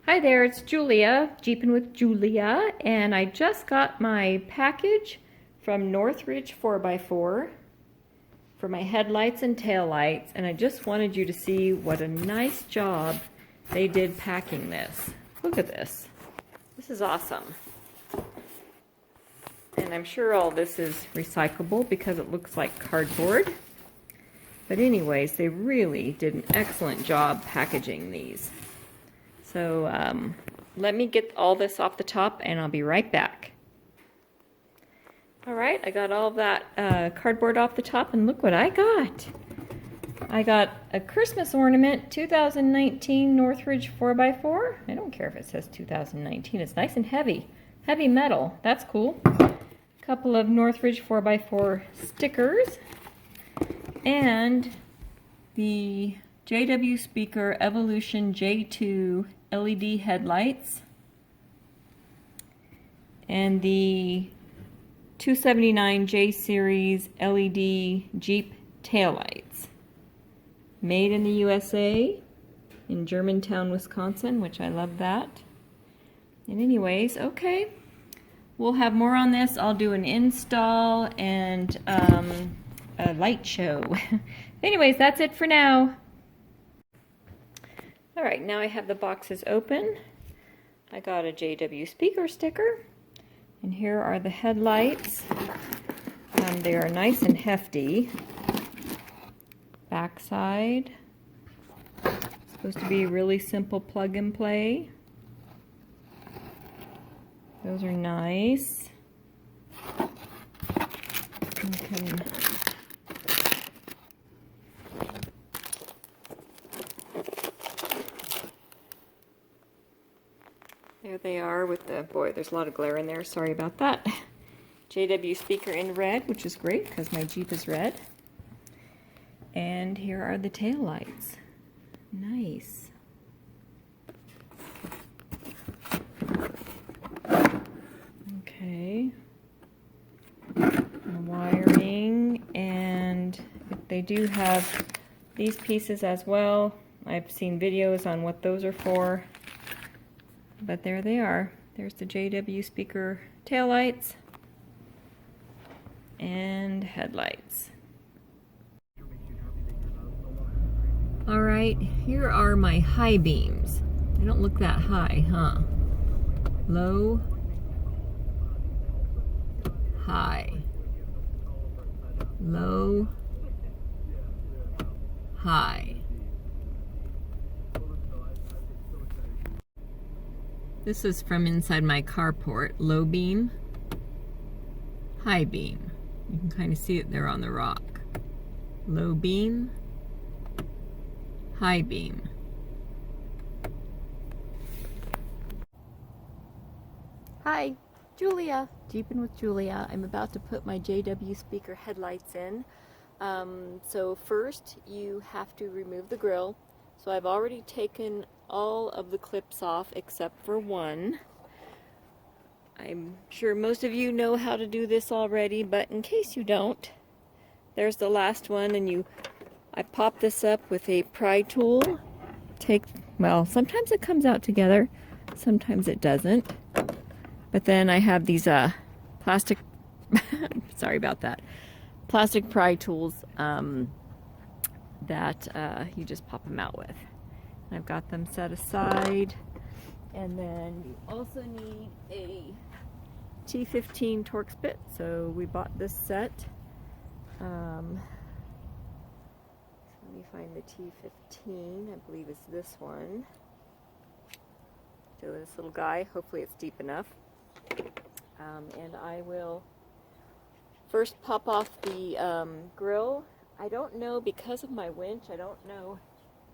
Hi there, it's Julia, Jeepin' with Julia, and I just got my package from Northridge 4x4 for my headlights and taillights, and I just wanted you to see what a nice job they did packing this. Look at this. This is awesome. And I'm sure all this is recyclable because it looks like cardboard. But anyways, they really did an excellent job packaging these. So let me get all this off the top and I'll be right back. Alright, I got all that cardboard off the top and look what I got. I got a Christmas ornament, 2019 Northridge 4x4. I don't care if it says 2019, it's nice and heavy. Heavy metal, that's cool. A couple of Northridge 4x4 stickers. And the JW Speaker Evo J2 LED headlights and the 279 J Series LED Jeep taillights. Made in the USA in Germantown, Wisconsin, which I love that. And anyways, okay, we'll have more on this. I'll do an install and a light show. Anyways, that's it for now. Alright, now I have the boxes open. I got a JW Speaker sticker, and here are the headlights. They are nice and hefty. Backside. Supposed to be really simple plug and play. Those are nice. You can There they are with the, boy, there's a lot of glare in there, sorry about that. JW Speaker in red, which is great because my Jeep is red. And here are the tail lights. Nice. Okay. The wiring, and they do have these pieces as well. I've seen videos on what those are for. But there they are. There's the JW Speaker taillights and headlights. Alright, here are my high beams. They don't look that high, huh? Low, high, low, high. This is from inside my carport. Low beam, high beam. You can kind of see it there on the rock. Low beam, high beam. Hi, Julia. Jeepin' with Julia. I'm about to put my JW Speaker headlights in. So first you have to remove the grill. So I've already taken all of the clips off except for one. I'm sure most of you know how to do this already, but in case you don't, there's the last one, and I pop this up with a pry tool. Well, sometimes it comes out together, sometimes it doesn't. But then I have these plastic, sorry about that, plastic pry tools that you just pop them out with. I've got them set aside, and then you also need a T15 Torx bit, so we bought this set. Let me find the T15, I believe it's this one. So this little guy, hopefully it's deep enough. And I will first pop off the grill. I don't know, because of my winch, I don't know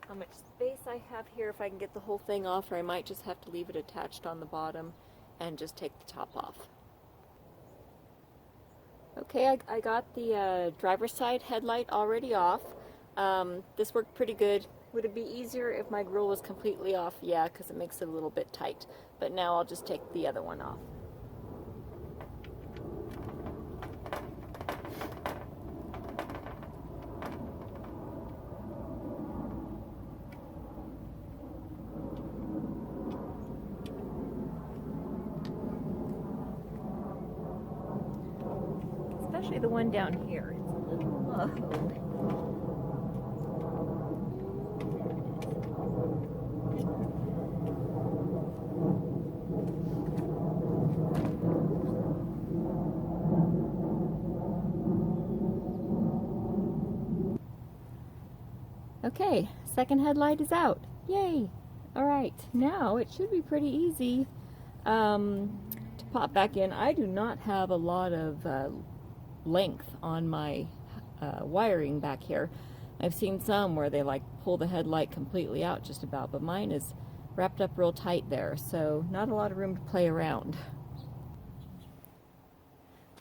how much space I have here, if I can get the whole thing off, or I might just have to leave it attached on the bottom and just take the top off. Okay, I got the driver's side headlight already off. This worked pretty good. Would it be easier if my grill was completely off? Yeah, because it makes it a little bit tight. But now I'll just take the other one off. especially the one down here. It's a little low. Okay, second headlight is out. Yay! Alright, now it should be pretty easy to pop back in. I do not have a lot of length on my wiring back here. I've seen some where they like pull the headlight completely out just about, but mine is wrapped up real tight there, so not a lot of room to play around.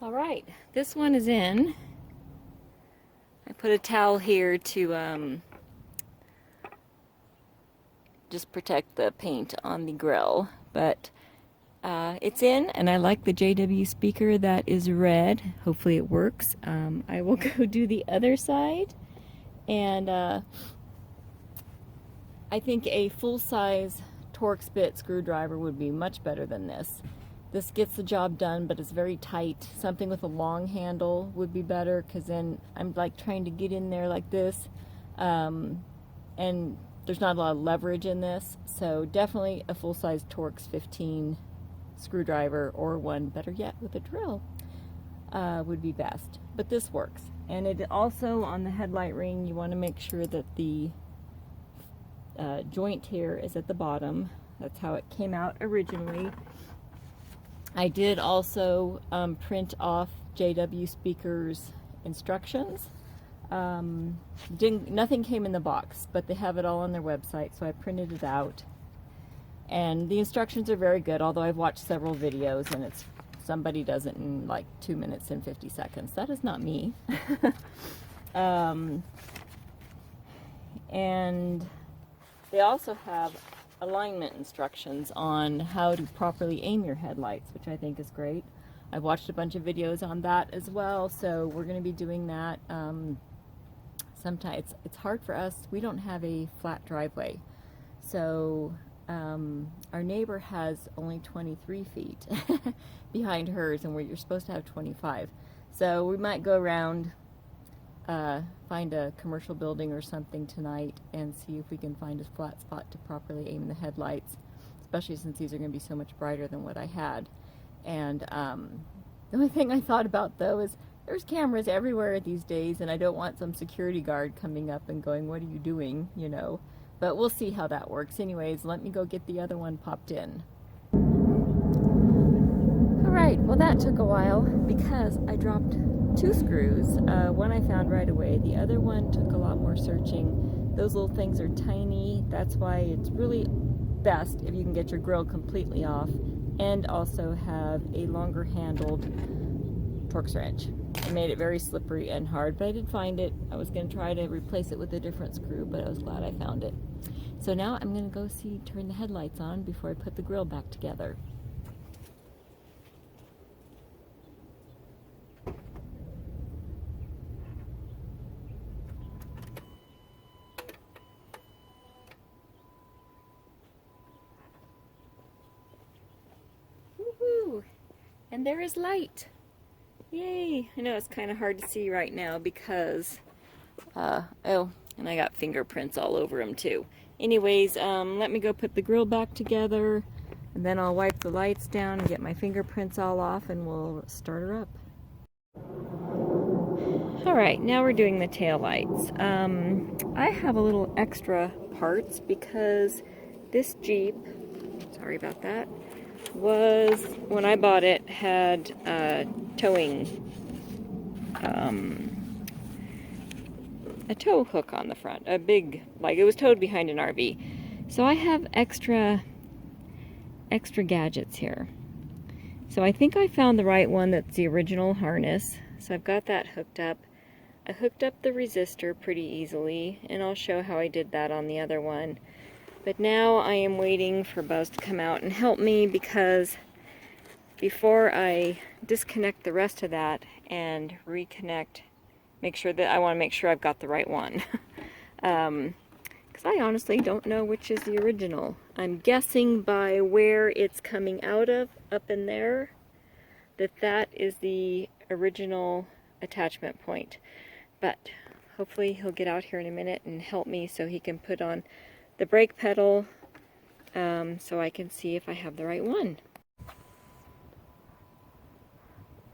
Alright, this one is in. I put a towel here to just protect the paint on the grill, but it's in, and I like the JW speaker that is red. Hopefully it works. I will go do the other side, and I think a full-size Torx bit screwdriver would be much better than this. This gets the job done, but it's very tight. Something with a long handle would be better, because then I'm like trying to get in there like this, and there's not a lot of leverage in this, so definitely a full-size Torx 15 screwdriver, or one, better yet, with a drill would be best. But this works. And it also, on the headlight ring, you want to make sure that the joint here is at the bottom. That's how it came out originally. I did also print off JW Speaker's instructions. Nothing came in the box, but they have it all on their website, so I printed it out. And the instructions are very good, although I've watched several videos and somebody does it in like 2 minutes and 50 seconds. That is not me. And they also have alignment instructions on how to properly aim your headlights, which I think is great. I've watched a bunch of videos on that as well, so we're going to be doing that. Sometimes it's hard for us. We don't have a flat driveway, so our neighbor has only 23 feet behind hers, and you're supposed to have 25. So we might go around, find a commercial building or something tonight and see if we can find a flat spot to properly aim the headlights, especially since these are going to be so much brighter than what I had. And the only thing I thought about, though, is there's cameras everywhere these days, and I don't want some security guard coming up and going, "What are you doing?" you know. But we'll see how that works. Anyways, let me go get the other one popped in. Alright, well that took a while because I dropped 2 screws. One I found right away. The other one took a lot more searching. Those little things are tiny. That's why it's really best if you can get your grill completely off and also have a longer handled Torx wrench. It made it very slippery and hard, but I did find it. I was going to try to replace it with a different screw, but I was glad I found it. So now I'm going to go turn the headlights on before I put the grill back together. Woohoo! And there is light! Yay! I know it's kind of hard to see right now because, oh, and I got fingerprints all over them too. Anyways, let me go put the grill back together, and then I'll wipe the lights down and get my fingerprints all off, and we'll start her up. Alright, now we're doing the tail lights. I have a little extra parts because this Jeep, sorry about that, was, when I bought it, had towing, a tow hook on the front, a big, like it was towed behind an RV. So I have extra gadgets here. So I think I found the right one that's the original harness. So I've got that hooked up. I hooked up the resistor pretty easily, and I'll show how I did that on the other one. But now I am waiting for Buzz to come out and help me, because before I disconnect the rest of that and reconnect, I want to make sure I've got the right one. Because I honestly don't know which is the original. I'm guessing by where it's coming out of, up in there, that is the original attachment point. But hopefully he'll get out here in a minute and help me so he can put on the brake pedal so I can see if I have the right one.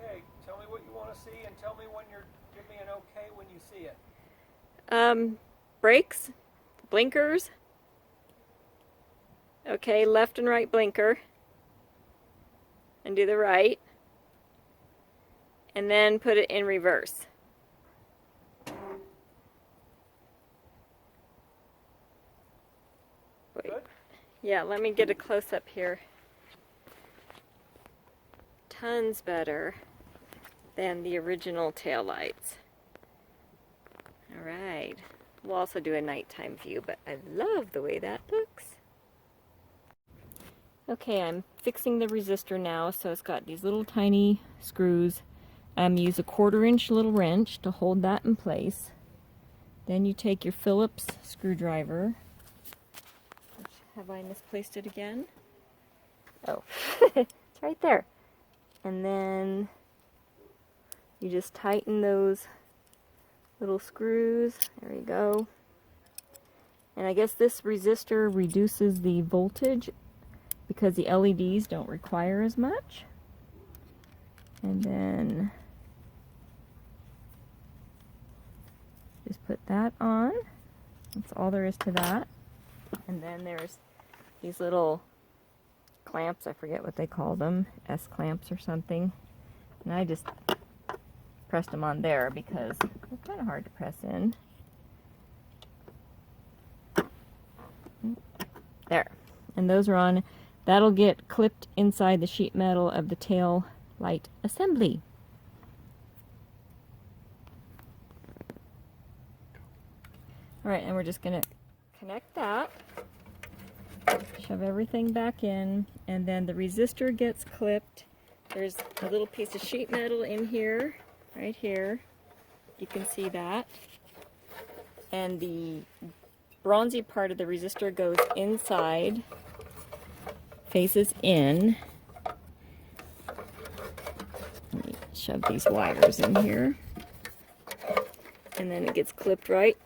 Okay, tell me what you want to see and tell me when you're, give me an okay when you see it. Brakes, blinkers, okay, left and right blinker, and do the right, and then put it in reverse. Wait. Good? Yeah, let me get a close-up here. Tons better than the original taillights. Alright, we'll also do a nighttime view, but I love the way that looks. Okay, I'm fixing the resistor now, so it's got these little tiny screws. Use a 1/4-inch little wrench to hold that in place. Then you take your Phillips screwdriver. Have I misplaced it again? Oh, it's right there. And then you just tighten those little screws. There you go. And I guess this resistor reduces the voltage because the LEDs don't require as much. And then just put that on. That's all there is to that. And then there's these little clamps, I forget what they call them, S-clamps or something. And I just pressed them on there because they're kind of hard to press in. There. And those are on. That'll get clipped inside the sheet metal of the tail light assembly. Alright, and we're just going to connect that. Shove everything back in, and then the resistor gets clipped. There's a little piece of sheet metal in here, right here. You can see that. And the bronzy part of the resistor goes inside, faces in. Let me shove these wires in here. And then it gets clipped right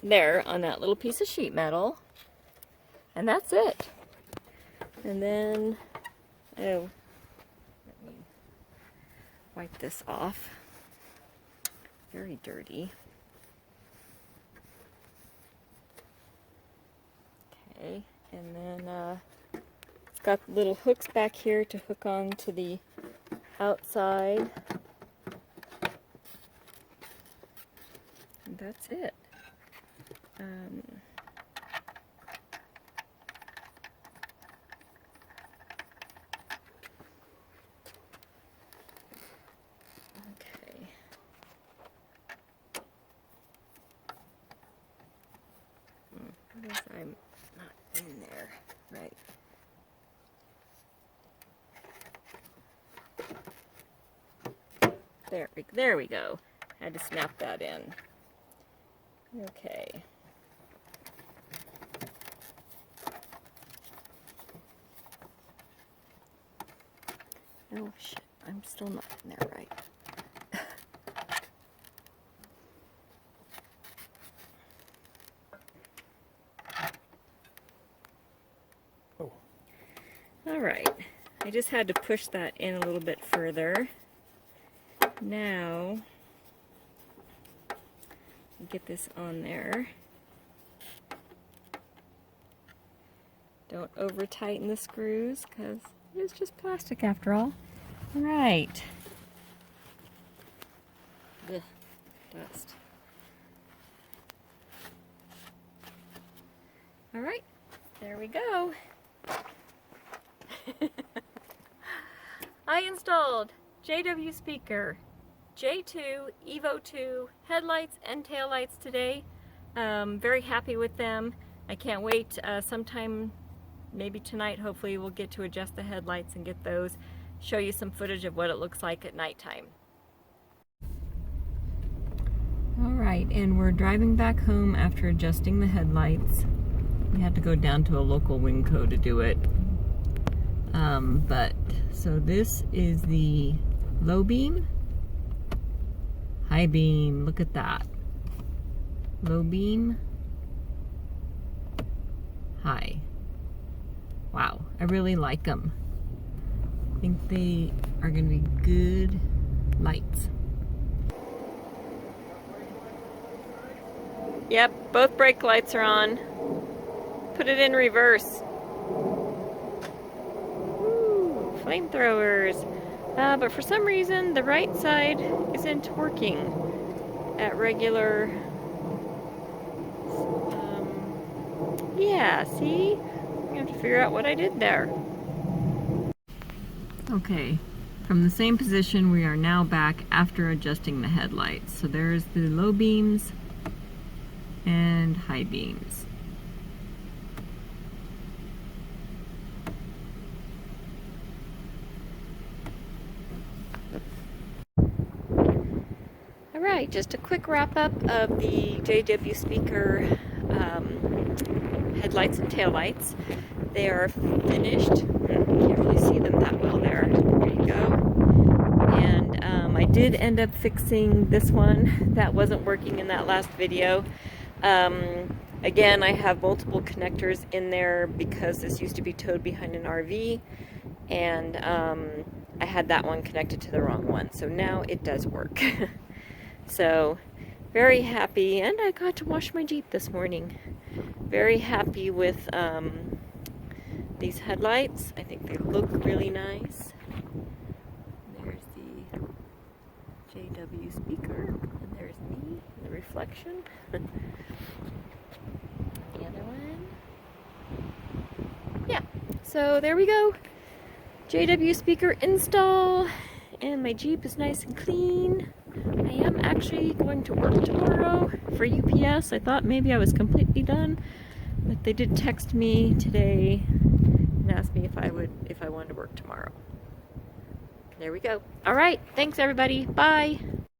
there on that little piece of sheet metal. And that's it. And then, oh, let me wipe this off. Very dirty. Okay, and then it's got little hooks back here to hook on to the outside. And that's it. Okay. I guess I'm not in there, right? There we go. Had to snap that in. Okay. Oh shit, I'm still not in there right. Oh. Alright, I just had to push that in a little bit further. Now, get this on there. Don't over tighten the screws because it's just plastic after all. Right. Ugh, dust. Alright, there we go. I installed JW Speaker J2 Evo 2 headlights and taillights today. Very happy with them. I can't wait. Sometime maybe tonight hopefully we'll get to adjust the headlights and get those, show you some footage of what it looks like at nighttime. Alright, and we're driving back home after adjusting the headlights. We had to go down to a local Winco to do it. So this is the low beam, High beam, look at that. Low beam. High. Wow, I really like them. I think they are going to be good lights. Yep, both brake lights are on. Put it in reverse. Ooh, flamethrowers. But for some reason, the right side isn't working at regular. Yeah, see? I have to figure out what I did there. Okay, from the same position, we are now back after adjusting the headlights. So there's the low beams and high beams. Alright, just a quick wrap up of the JW Speaker headlights and taillights. They are finished. Can't really see them that well there. There you go. And I did end up fixing this one that wasn't working in that last video. Again, I have multiple connectors in there because this used to be towed behind an RV, and I had that one connected to the wrong one. So now it does work. So very happy, and I got to wash my Jeep this morning. Very happy with these headlights. I think they look really nice. There's the JW speaker, and there's me, the reflection. The other one. Yeah, so there we go. JW speaker install, and my Jeep is nice and clean. I am actually going to work tomorrow for UPS. I thought maybe I was completely done, but they did text me today and asked me if I wanted to work tomorrow. There we go. All right, thanks everybody. Bye.